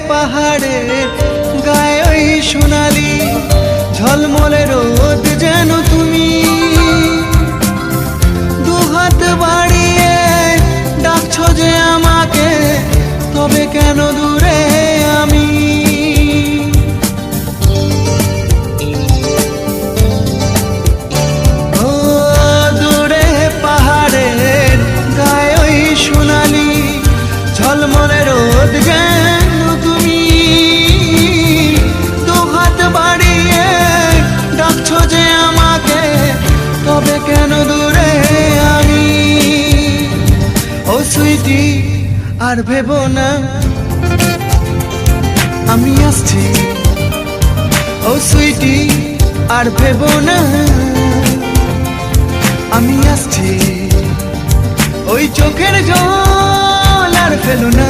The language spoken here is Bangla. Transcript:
পাহাড়ে গায়ে ওই সোনালি ঝলমলে রোদ যেন তুমি দুহাত বাড়িয়ে ডাকছো যে আমাকে, তবে কেন দূরে আমি? ও দূরে পাহাড়ের গায়ে ওই সোনালি ঝলমলে রোদ যেন তুমি দুহাত বাড়িয়ে ডাকছো যে আমাকে, তবে কেন দূরে আমি? ও সুইটি আর ভেবো না আমি আসছি, ও সুইটি আর ভেবো না আমি আসছি। ওই চোখের জল আর ফেলো না।